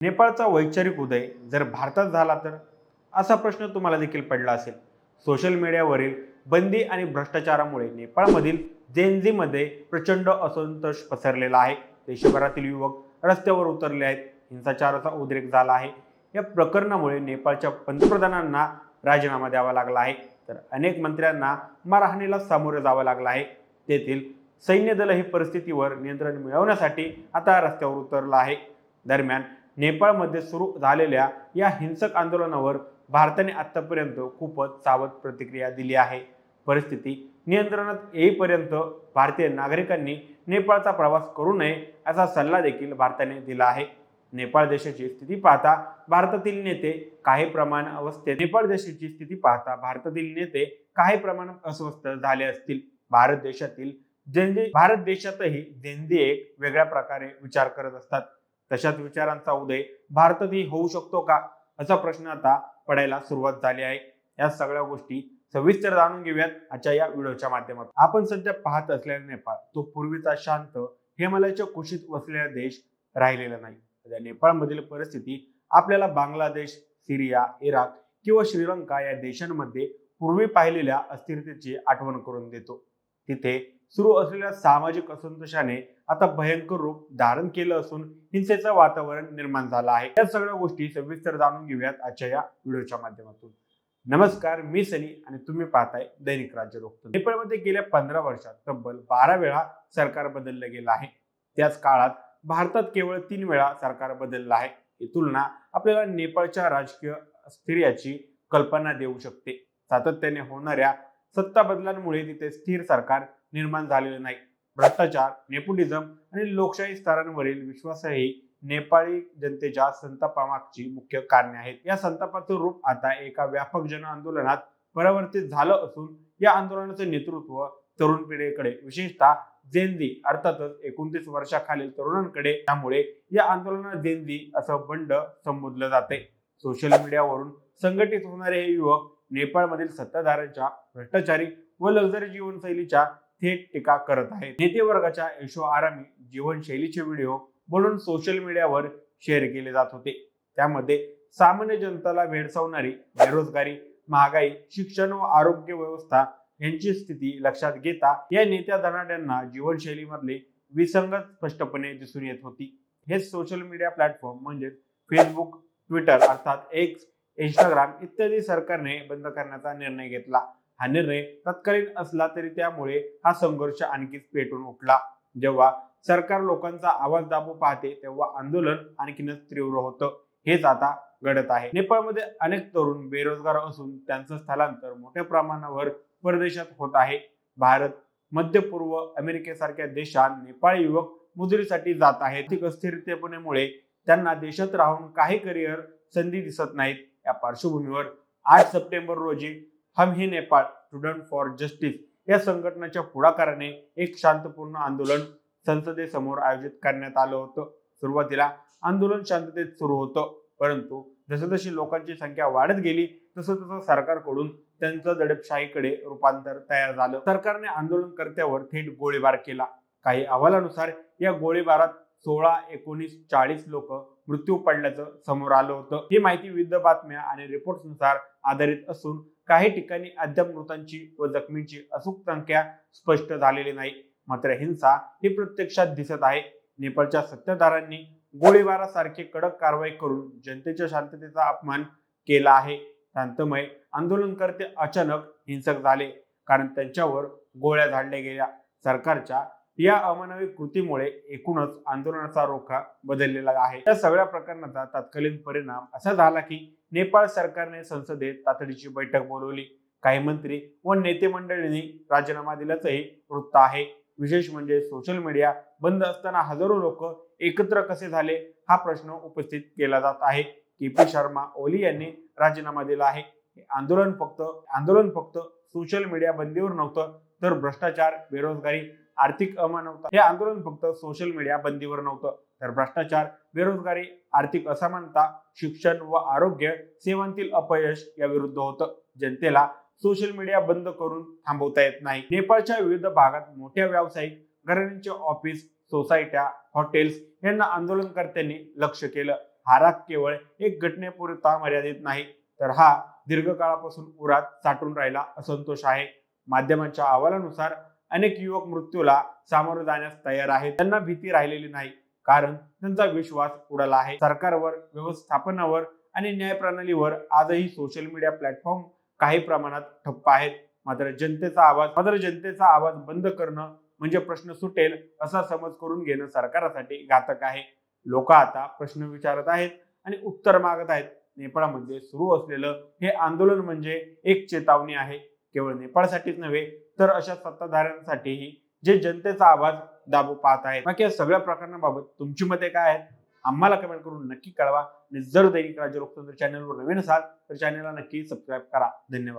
नेपाळचा वैचारिक उदय जर भारतात झाला तर असा प्रश्न तुम्हाला देखील पडला असेल. सोशल मीडियावरील बंदी आणि भ्रष्टाचारामुळे नेपाळमधील जेनझीमध्ये प्रचंड असंतोष पसरलेला आहे. देशभरातील युवक रस्त्यावर उतरले आहेत. हिंसाचाराचा उद्रेक झाला आहे. या प्रकरणामुळे नेपाळच्या पंतप्रधानांना राजीनामा द्यावा लागला आहे, तर अनेक मंत्र्यांना मारहाणीला सामोरे जावं लागलं आहे. तेथील सैन्य दल ही परिस्थितीवर नियंत्रण मिळवण्यासाठी आता रस्त्यावर उतरलं आहे. दरम्यान नेपाळमध्ये सुरू झालेल्या या हिंसक आंदोलनावर भारताने आतापर्यंत खूपच सावध प्रतिक्रिया दिली आहे. परिस्थिती नियंत्रणात येईपर्यंत भारतीय नागरिकांनी नेपाळचा प्रवास करू नये असा सल्ला देखील भारताने दिला आहे. नेपाळ देशाची स्थिती पाहता भारतातील नेते काही प्रमाणात अस्वस्थ झाले असतील. भारत देशातही जेनझी एक वेगळ्या प्रकारे विचार करत असतात. तशाच विचारांचा उदय भारतातही होऊ शकतो का, असा प्रश्न आता पडायला सुरुवात झाली आहे. या सगळ्या गोष्टी सविस्तर जाणून घेऊयात आजच्या या व्हिडिओच्या माध्यमातून. आपण सध्या पाहत असलेला नेपाळ तो पूर्वीचा शांत हिमालयाच्या कुशीत वसलेला देश राहिलेला नाही. सध्या नेपाळमधील परिस्थिती आपल्याला बांगलादेश, सिरिया, इराक किंवा श्रीलंका या देशांमध्ये पूर्वी पाहिलेल्या अस्थिरतेची आठवण करून देतो. तिथे सुरू असलेल्या सामाजिक असंतोषाने आता भयंकर रूप धारण केलं असून हिंसेचं वातावरण निर्माण झालं आहे. या सगळ्या गोष्टी सविस्तर जाणून घेऊयात आजच्या या व्हिडिओच्या माध्यमातून. नमस्कार, मी सनी आणि तुम्ही पाहताय दैनिक राज्य लोकतंत्र. नेपाळमध्ये गेल्या 15 वर्षात तब्बल 12 वेळा सरकार बदललं गेलं आहे. त्याच काळात भारतात केवळ 3 वेळा सरकार बदललं आहे. ही तुलना आपल्याला नेपाळच्या राजकीय अस्थिर्याची कल्पना देऊ शकते. सातत्याने होणाऱ्या सत्ता बदलांमुळे तिथे स्थिर सरकार निर्माण झालेले नाही. भ्रष्टाचार, नेपोटिझम आणि लोकशाही स्तरांवरील विश्वासही नेपाळी जनतेच्या संतापामागची मुख्य कारणे आहेत. या संतापाचं रूप आता एका व्यापक जन आंदोलनात परिवर्तित झालं असून या आंदोलनाचं नेतृत्व तरुण पिढीकडे, विशेषतः जेनझी अर्थातच 29 वर्षाखालील तरुणांकडे. त्यामुळे या आंदोलनात जेनझी असं बंड संबोधलं जाते. सोशल मीडियावरून संघटित होणारे हे युवक नेपाळमधील सत्ताधाऱ्यांच्या भ्रष्टाचारी व लक्झरी जीवनशैलीच्या थेट टीका करत आहेत. नेते वर्गाच्या ऐशो आरामी जीवनशैलीचे व्हिडिओ बनवून सोशल मीडियावर शेअर केले जात होते. त्यामध्ये सामान्य जनतेला भेडसावणारी बेरोजगारी, महागाई, शिक्षण व आरोग्य व्यवस्था यांची स्थिती लक्षात घेता या नेत्या धनाढ्यांना जीवनशैलीमधले विसंगत स्पष्टपणे दिसून येत होती. हेच सोशल मीडिया प्लॅटफॉर्म म्हणजे फेसबुक, ट्विटर अर्थात एक्स, इंस्टाग्राम इत्यादी सरकारने बंद करण्याचा निर्णय घेतला. हा निर्णय तत्कालीन असला तरी त्यामुळे हा संघर्ष आणखीच पेटून उठला. जेव्हा सरकार लोकांचा आवाज दाबू पाहते तेव्हा आंदोलन आणखीनच तीव्र होतं. हेच आता घडत आहे. नेपाळमध्ये अनेक तरुण बेरोजगार असून त्यांचं स्थलांतर मोठ्या प्रमाणावर परदेशात होत आहे. भारत, मध्य पूर्व, अमेरिकेसारख्या देशात नेपाळी युवक मजुरीसाठी जात आहेत. आर्थिक अस्थिरतेमुळे त्यांना देशात राहून काही करिअर संधी दिसत नाहीत. या पार्श्वभूमीवर 8 सप्टेंबर रोजी हम ही नेपाळ स्टुडंट फॉर जस्टिस या संघटनेच्या पुढाकाराने एक शांतपूर्ण आंदोलन संसदेसमोर आयोजित करण्यात आलं होतं. सुरुवातीला आंदोलन शांततेत सुरू होतं, परंतु जसजशी लोकांची संख्या वाढत गेली तसं सरकारकडून त्यांचं दडपशाहीकडे रूपांतर तयार झालं. सरकारने आंदोलनकर्त्यावर थेट गोळीबार केला. काही अहवालानुसार या गोळीबारात 16, 19, 40 लोक मृत्यू पडल्याचं समोर आलं होतं. ही माहिती विविध बातम्या आणि रिपोर्ट्सनुसार आधारित असून काही ठिकाणी अद्याप मृतांची व जखमींची अचूक संख्या स्पष्ट झालेली नाही. मात्र हिंसा ही प्रत्यक्षात दिसत आहे. नेपाळच्या सत्ताधाऱ्यांनी गोळीबारासारखी कडक कारवाई करून जनतेच्या शांततेचा अपमान केला आहे. शांतमय आंदोलनकर्ते अचानक हिंसक झाले कारण त्यांच्यावर गोळ्या झाडल्या गेल्या. सरकारच्या या अमानवी कृतीमुळे एकूणच आंदोलनाचा रोखा बदललेला आहे. या सगळ्या प्रकरणाचा तत्कालीन परिणाम असा झाला की नेपाळ सरकारने संसदेत तातडीची बैठक बोलवली. काही मंत्री व नेते मंडळींनी राजीनामा दिल्याचंही वृत्त आहे. विशेष म्हणजे सोशल मीडिया बंद असताना हजारो लोक एकत्र कसे झाले हा प्रश्न उपस्थित केला जात आहे. के.पी. शर्मा ओली यांनी राजीनामा दिला आहे. आंदोलन फक्त सोशल मीडिया बंदीवर नव्हतं, तर भ्रष्टाचार, बेरोजगारी, आर्थिक अमानवता हे आंदोलन फक्त सोशल मीडिया बंदीवर नव्हतं, तर भ्रष्टाचार, बेरोजगारी, आर्थिक असमानता, शिक्षण व आरोग्य सेवांतील अपयश या विरुद्ध होतं. जनतेला सोशल मीडिया बंद करून थांबवता येत नाही. नेपाळच्या विविध भागात मोठ्या व्यावसायिक घराण्यांचे ऑफिस, सोसायट्या, हॉटेल्स यांना आंदोलनकर्त्यांनी लक्ष केलं. हा राग केवळ एक घटनेपुरता मर्यादित नाही, तर हा दीर्घकाळापासून उरात साठून राहिला असंतोष आहे. माध्यमांच्या अहवालानुसार अनेक युवक मृत्यूला सामोरे जाण्यास तयार आहेत. त्यांना भीती राहिलेली नाही, कारण त्यांचा विश्वास उडाला आहे. सरकारवर, व्यवस्थापनावर आणि न्यायप्रणालीवर आजही सोशल मीडिया प्लॅटफॉर्म काही प्रमाणात ठप्प आहेत. मात्र जनतेचा आवाज बंद करणं म्हणजे प्रश्न सुटेल असा समज करून घेणं सरकारसाठी घातक आहे. लोक आता प्रश्न विचारत आहेत आणि उत्तर मागत आहेत. नेपाळमध्ये सुरू असलेलं हे आंदोलन म्हणजे एक चेतावणी आहे, केवळ नेपाळसाठीच नव्हे तर अशा सत्ताधाऱ्यांसाठीही जे जनतेचा आवाज दाबू पाहत आहेत. बाकी या सगळ्या प्रकरणाबाबत तुमची मते काय आहेत आम्हाला कमेंट करून नक्की कळवा. आणि जर दैनिक राज्य लोकतंत्र चॅनलवर नवीन असाल तर चॅनलला नक्की सबस्क्राईब करा. धन्यवाद.